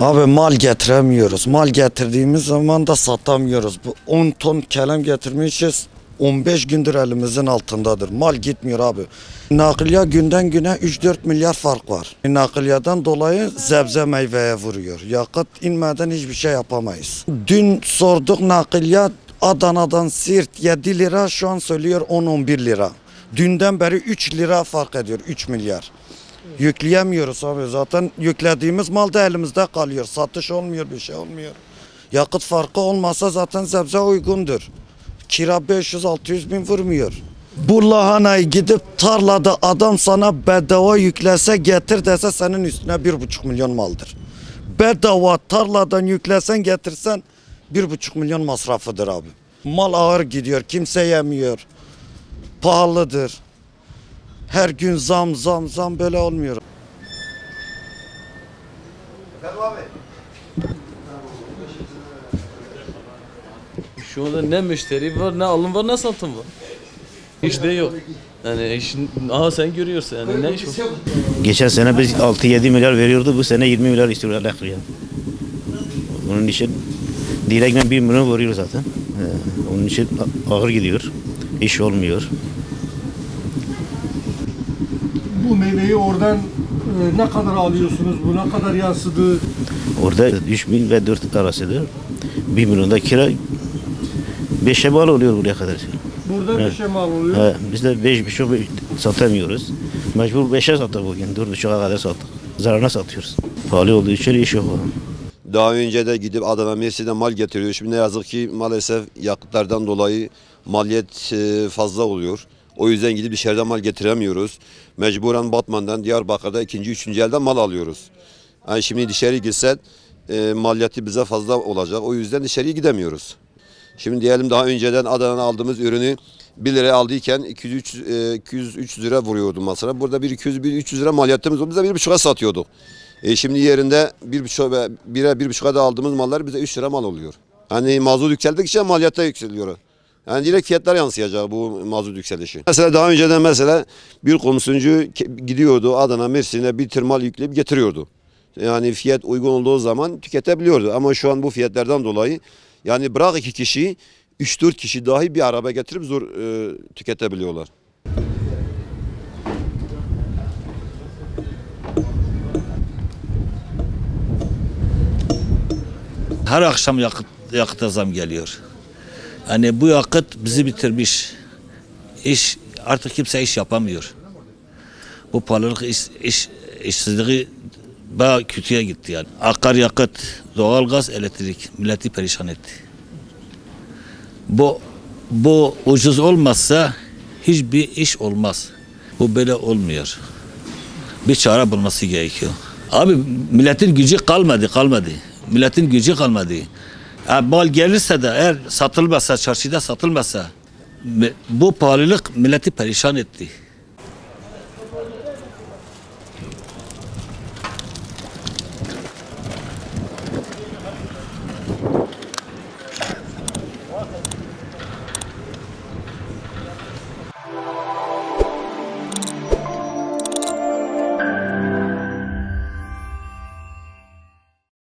Abi mal getiremiyoruz. Mal getirdiğimiz zaman da satamıyoruz. Bu 10 ton kelem getirmişiz. 15 gündür elimizin altındadır. Mal gitmiyor abi. Nakliye günden güne 3-4 milyar fark var. Nakliyadan dolayı sebze meyveye vuruyor. Yakıt inmeden hiçbir şey yapamayız. Dün sorduk nakliye Adana'dan Siirt 7 lira, şu an söylüyor 10-11 lira. Dünden beri 3 lira fark ediyor, 3 milyar. Yükleyemiyoruz abi, zaten yüklediğimiz mal da elimizde kalıyor. Satış olmuyor, bir şey olmuyor. Yakıt farkı olmasa zaten sebze uygundur. Kira 500-600 bin vurmuyor. Bu lahanayı gidip tarlada adam sana bedava yüklese getir dese senin üstüne 1,5 milyon maldır. Bedava tarladan yüklesen getirsen 1,5 milyon masrafıdır abi. Mal ağır gidiyor, kimse yemiyor. Pahalıdır. Her gün zam böyle olmuyor. Efendim abi? Şu anda ne müşteri var, ne alım var, ne satım var. Hiç de yok. Yani işin, aha sen görüyorsun yani ne iş var? Geçen sene biz 6-7 milyar veriyordu, bu sene 20 milyar istiyorlar nakliye. Onun için direktmen 1 milyon vuruyor zaten. Onun için ağır gidiyor, iş olmuyor. Bu meyveyi oradan ne kadar alıyorsunuz? Bu ne kadar yansıdı? Orada 3.000 ve 4 arasıdır. 1 milyonda kira 5'e mal oluyor buraya kadar. Burada Evet. bir şey mal oluyor. Biz de 5,5 satamıyoruz. Mecbur 5'e sattık bugün, 4,5'a kadar sattık. Zararına satıyoruz. Pahalı olduğu için iş yok. Daha önce de gidip Adana, Mersin'den mal getiriyor. Şimdi ne yazık ki maalesef yakıtlardan dolayı maliyet fazla oluyor. O yüzden gidip dışarıdan mal getiremiyoruz. Mecburen Batman'dan, Diyarbakır'da ikinci, üçüncü elden mal alıyoruz. Yani şimdi dışarı gitsen maliyeti bize fazla olacak. O yüzden dışarıya gidemiyoruz. Şimdi diyelim daha önceden Adana'dan aldığımız ürünü 1 liraya aldıyken 200-300 lira vuruyordu masraf. Burada 200-300 lira maliyetimiz oldu. Biz de 1,5'a satıyorduk. Şimdi yerinde 1,5'a da aldığımız mallar bize 3 lira mal oluyor. Hani mazot yükseldikçe maliyette yükseliyor. Yani direkt fiyatlar yansıyacak bu mazot yükselişi. Mesela daha önceden bir komisyoncu gidiyordu Adana, Mersin'e bir tır mal yükleyip getiriyordu. Yani fiyat uygun olduğu zaman tüketebiliyordu. Ama şu an bu fiyatlardan dolayı yani bırak 2 kişi 3-4 kişi dahi bir araba getirip zor tüketebiliyorlar. Her akşam yakıta zam geliyor. Yani bu yakıt bizi bitirmiş. Artık kimse iş yapamıyor. Bu pahalılık işsizliği bayağı kötüye gitti yani. Akaryakıt, doğalgaz, elektrik milleti perişan etti. Bu ucuz olmazsa hiçbir iş olmaz. Bu böyle olmuyor. Bir çare bulması gerekiyor. Abi milletin gücü kalmadı. Milletin gücü kalmadı. Mal gelirse de eğer satılmazsa, çarşıda satılmazsa bu pahalılık milleti perişan etti.